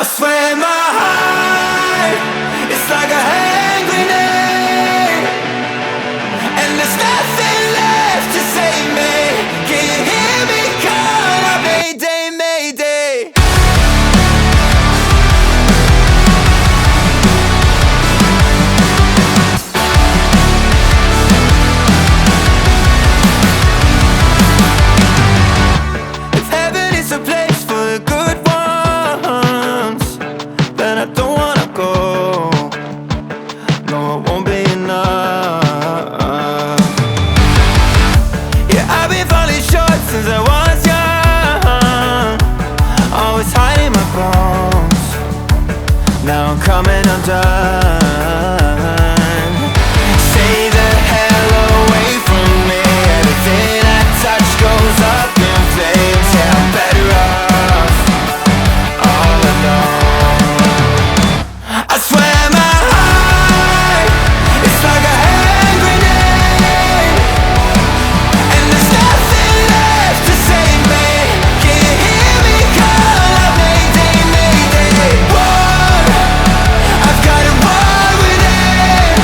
I swear my heart, it's like a hand grenade, and there's nothing left to save me. Can you hear me call out mayday, mayday? If heaven is a place for the good ones, then I don't wanna go. No, it won't be enough. Yeah, I've been falling short since I was young, always hiding my bones. Now I'm coming undone. Stay the hell away from me. Everything I touch goes up in flames. Yeah, I'm better off all alone. I swear my heart, it's like a hand grenade, and there's nothing left to save me. Can you hear me call out mayday, mayday? War, I've got a war within,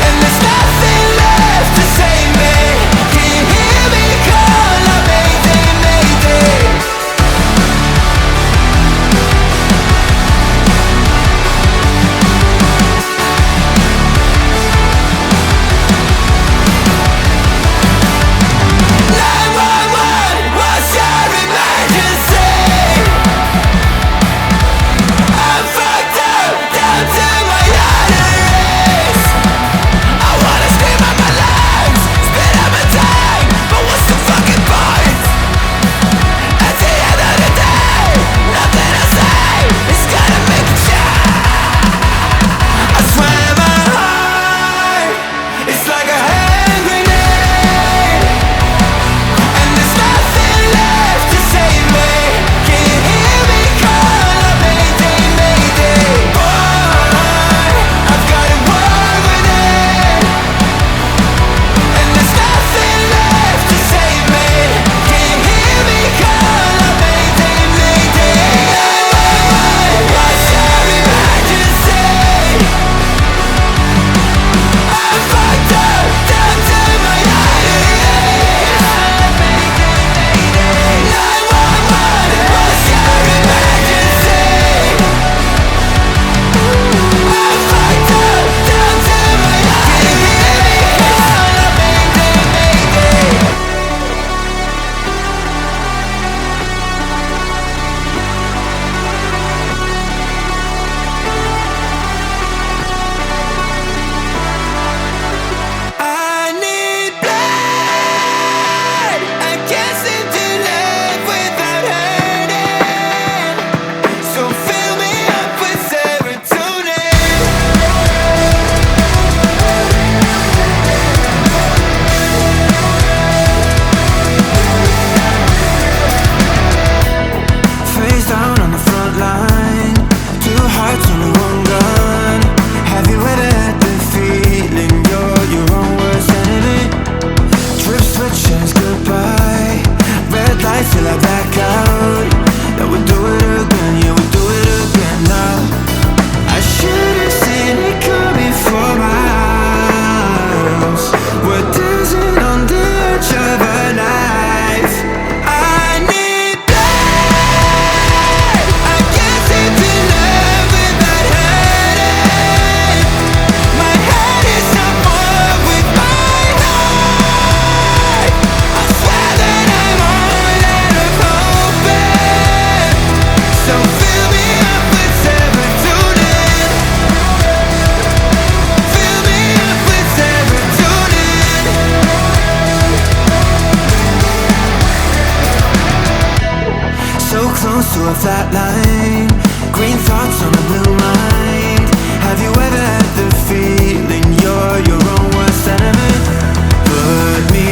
and there's nothing left to save me. Can you hear me call out mayday, mayday? What's your emergency? I'm fucked up down to my arteries. I wanna scream out my lungs, spit out my tongue, but what's the fucking point? At the end of the day, nothing I say is gonna make a change. I swear my heart, it's like a hand grenade, and there's nothing left to save me. Can you hear me call out mayday, mayday? Boy, I've got a war within, and there's nothing left to save me. Can you hear me call out mayday, mayday? What's your emergency? I'm fucked up down to my arteries. 911, what's your emergency? I'm fucked up down to my arteries. Call out mayday, mayday. I need blood. I can't seem to live without hurting. So fill me up with serotonin. Face down on the front line, two hearts on one gun. Have you ever had the feeling you're your own worst enemy? Trip switches goodbye, red lights till I back out. Now we do it again, yeah, we do it again now. I should have seen it coming for miles. We're dancing on the edge of a knife. I need blood. I can't seem to live without hurting. My head is at war with my heart. I swear that I'm all out of hope. So fill me up with serotonin. Fill me up with serotonin. So close to a flat line, green thoughts on a blue mind. Have you ever had the feeling you're your own worst enemy? Put me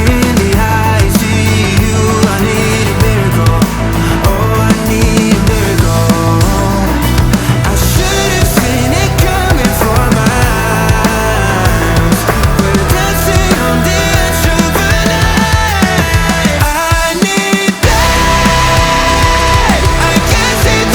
in the eyes, see you. I need a miracle. Oh, I need a miracle. I should have seen it coming for miles. We're dancing on the edge of a knife. I need blood. I can't seem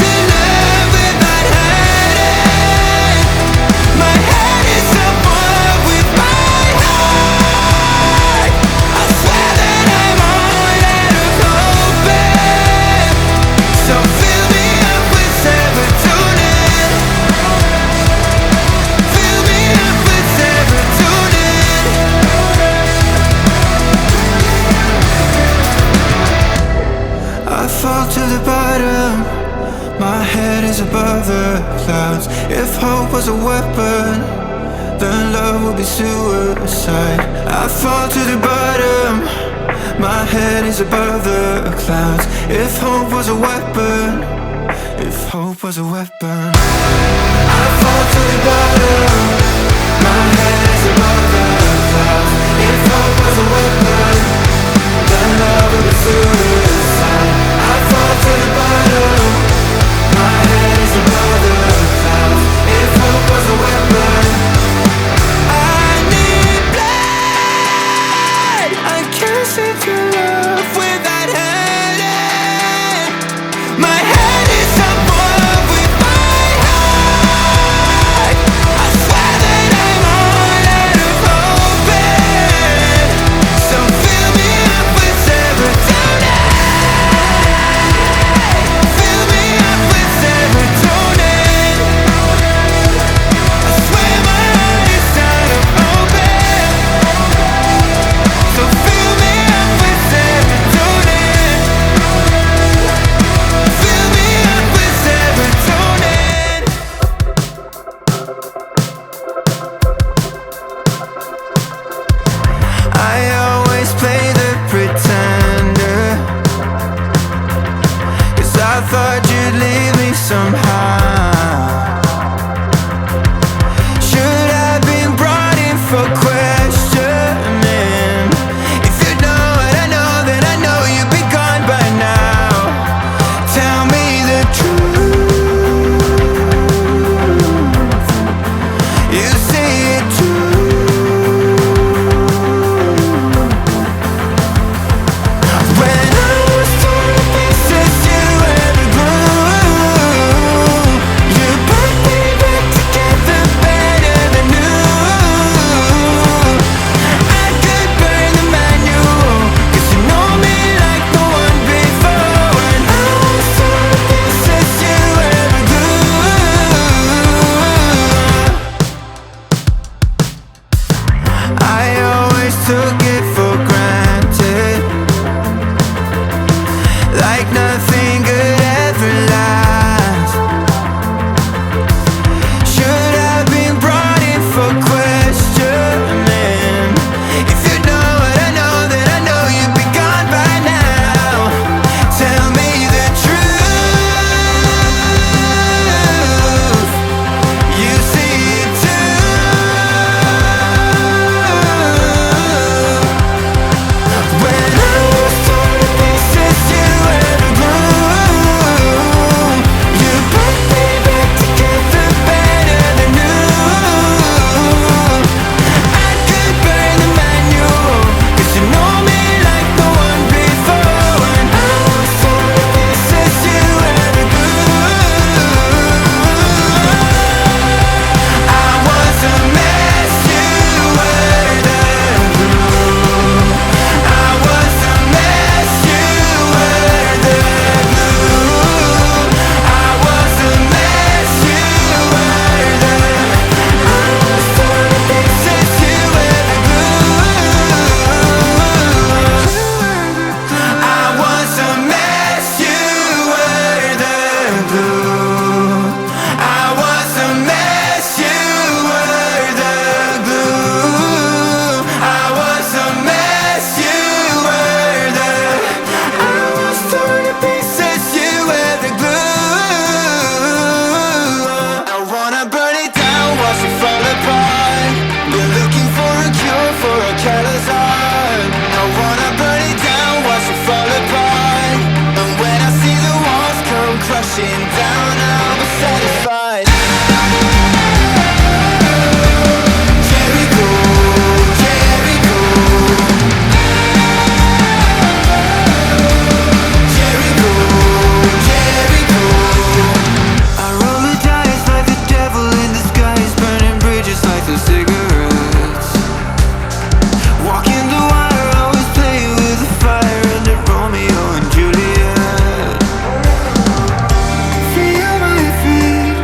bottom, my head is above the clouds. If hope was a weapon, then love would be suicide. I fall to the bottom, my head is above the clouds. If hope was a weapon, if hope was a weapon, I fall to the bottom, my head is above the clouds. If hope was a weapon, then love would be suicide. I fall to the bottom, my head is above the clouds. If hope was a weapon, I need blood. I can't see through love without hurting. My head is above with my heart. I swear that I'm all out of hope. So fill me up with serotonin. Fill me up with serotonin. I swear my heart is out of hope. So fill me up with serotonin. Fill me up with serotonin. I always play the pretender, 'cause I thought you'd leave me somehow. Should have been brought in for questioning. If you know what I know, then I know you'd be gone by now. Tell me the truth. You see it too. When I was torn to pieces, you were the glue. You put me back together better than new. I could burn the manual, 'cause you know me like no one before. When I was torn to pieces, you were the glue. I always took it for granted, like nothing could ever last. Should have been brought in for questioning. If you know what I know, then I know you'd be gone by now. Tell me the truth. You see it too. When I was torn to pieces, you were the glue. You put me back together better than new. I could burn the manual, 'cause you know me like no one before. When I was torn to pieces, you were the glue. I was a mess, you were the glue. I was a mess, you were the glue. I was a mess, you were the. I was torn to pieces, you were the glue. I was a mess, you were the glue. I was a mess, you were the glue. I was a mess, you were the. I was torn to pieces, you were the glue. I wanna burn it down, watch it fall apart. Been looking for a cure for a callous heart. I wanna burn it down, watch it fall apart. And when I see the walls come crashing down, I'll be satisfied. Jericho, Jericho, Jericho, Jericho. I roll the dice like the devil in disguise, burning bridges like the cigarettes. Walking the wire, always playing with the fire under Romeo and Juliet. Free on my feet,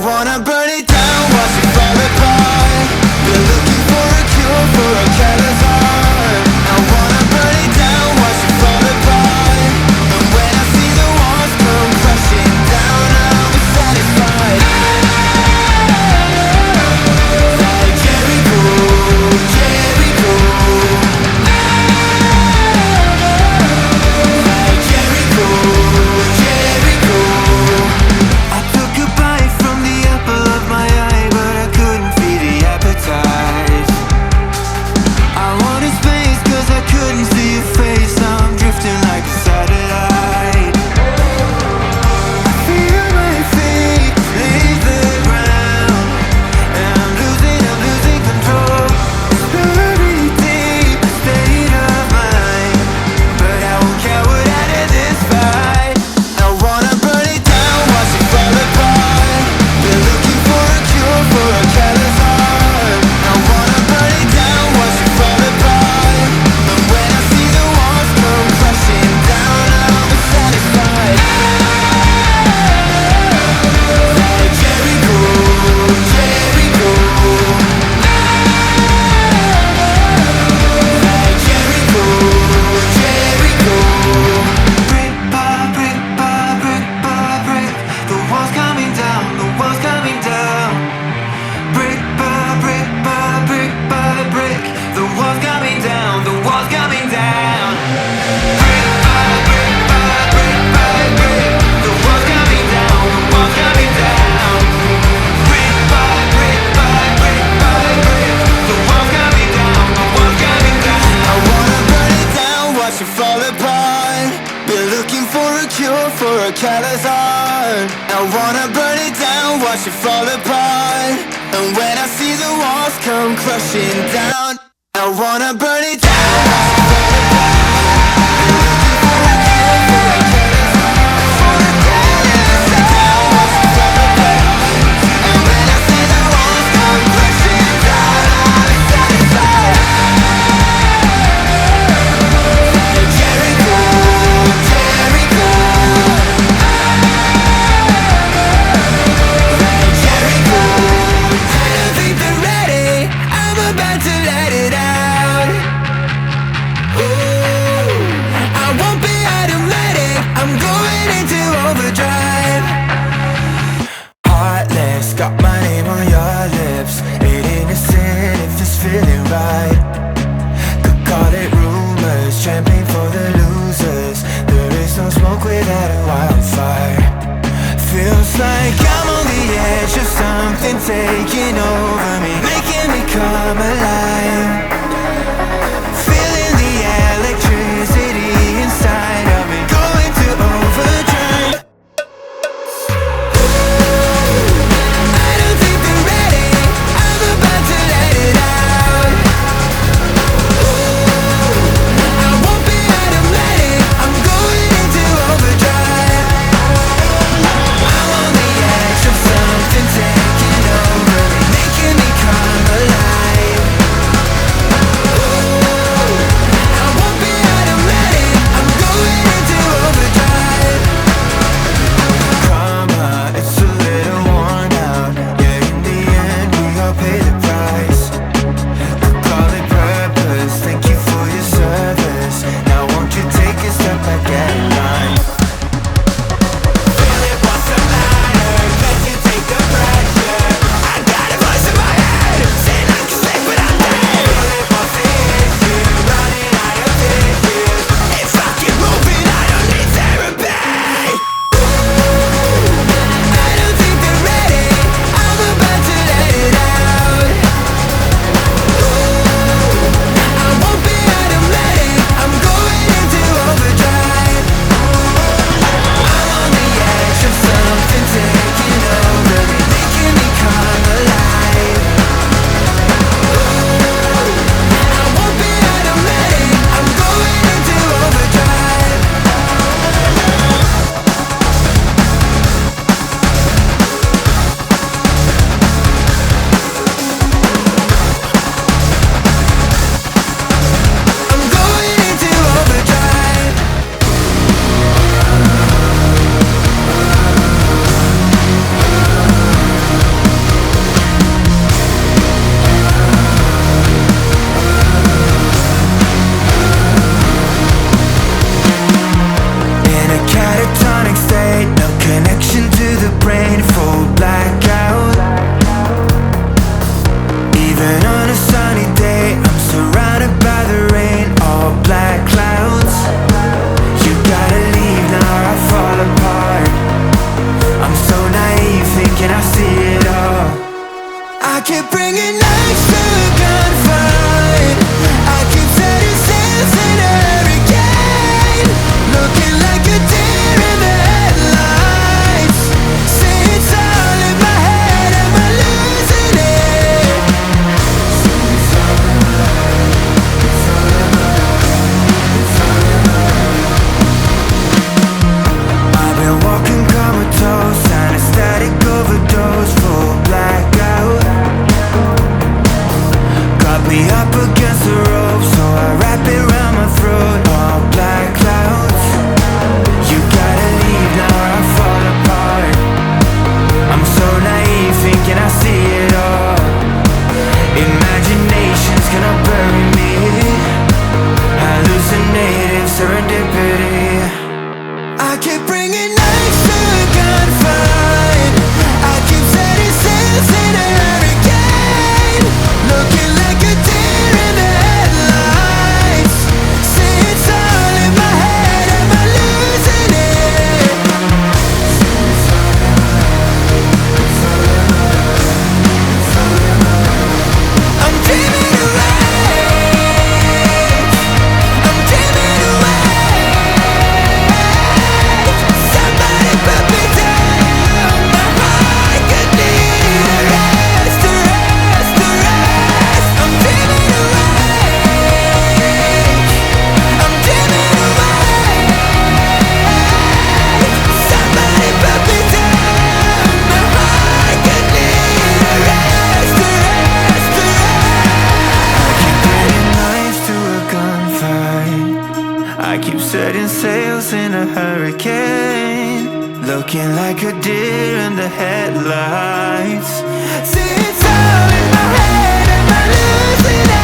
wanna burn it down, watch it fall apart. We're looking for a cure for a careless heart. I wanna burn it down, watch it fall apart. And when I see the walls come crashing down, I'll be satisfied. Like Jericho, Jericho. Like Jericho, Jericho. I took a bite from the apple of my eye, but I couldn't feed the appetite. I wanted space cause I couldn't see your face. I'm drifting like a satellite. I feel my feet leave the ground, and I'm losing control. It's very deep state of mind, but I won't cower out of this fight. I wanna burn it down, watch it fall apart. We're looking for a cure for a careless heart. I wanna burn it down, watch it fall apart. And when I see the walls come crashing down, I'll be satisfied. Like Jericho, Jericho. Like Jericho, Jericho. Brick by brick by brick by brick, the walls coming down, the walls coming down. Brick by brick by brick by brick, the walls coming down, the walls coming down. Brick by brick by brick by brick, the walls coming down, the walls coming down. Brick by brick by brick by brick, the walls coming down, the walls coming down. I wanna burn it down, watch it fall apart. Been looking for a cure for a callous heart. I wanna burn it down, watch it fall apart. And when I see the walls come crushing down, I wanna burn it down, watch it fall apart. Been looking for a cure for a callous heart. For a callous heart, watch it fall apart. And when I see the walls come crashing down, I'll be satisfied. Like Jericho, Jericho. Like Jericho. I don't think they're ready, I'm about to let it out. Ooh, I won't be automatic, I'm going into overdrive. Heartless, got my name on your lips. It ain't a sin if it's feeling right. Could call it rumors, champagne for the losers. There is no smoke without a wildfire. Feels like I'm on the edge of something taking over me, making me come alive. Feeling the electricity inside of me, going to overdrive. I don't think they're ready, I'm about to let it out. I won't be automatic, I'm going into overdrive. I'm on the edge of something taking over me, making me come alive. bringing knives to a gunfight. I keep setting sails in a hurricane, looking like a deer in the headlights. Say it's all in my head, am I losing it? I've been walking comatose, anesthetic overdose, full blackout. Got me up against the rope, so I wrap it around my throat. All black clouds. You gotta leave now or I fall apart. I'm so naive, thinking I see it all. Imagination's gonna bury me. Hallucinating serendipity. I keep bringing knives to a gunfight. I keep setting sails in a hurricane, looking like a deer in the headlights. Say it's all in my head, am I losing it? I'm dreaming away. I'm dreaming away. Somebody put me down. My heart could need a rest, a rest, a rest. I'm dreaming away. I'm dreaming away. Somebody put me down. My heart could need a rest, a rest, a rest. I keep bringing knives to a gunfight. I keep setting sails in a hurricane, looking like a deer in the headlights. See, it's all in my head, am I losing it?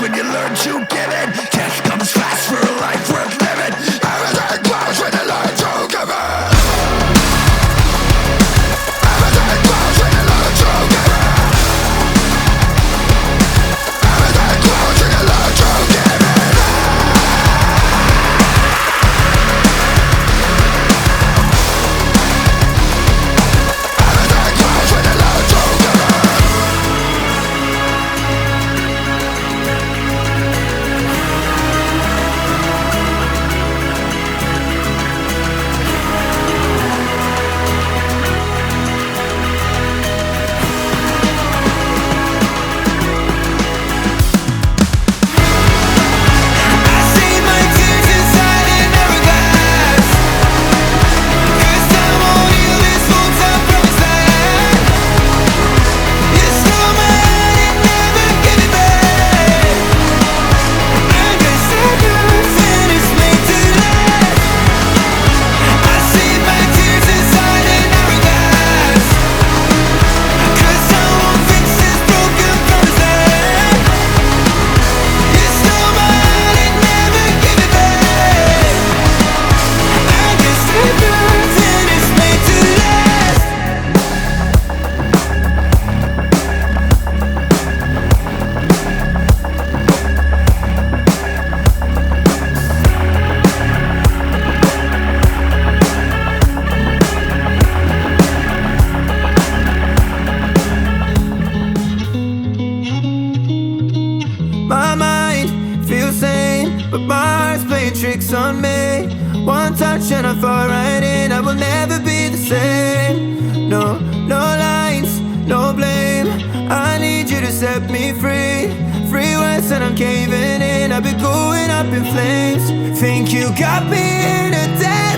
when you learn to give in. Death comes fast for a life worth living. Everything close when you learn to give in. Everything close when you learn to give in. Everything close when you learn to give in. On me, one touch and I fall right in. I will never be the same. No, no lines, no blame. I need you to set me free. Free words and I'm caving in. I've been going up in flames. Think you got me in a dead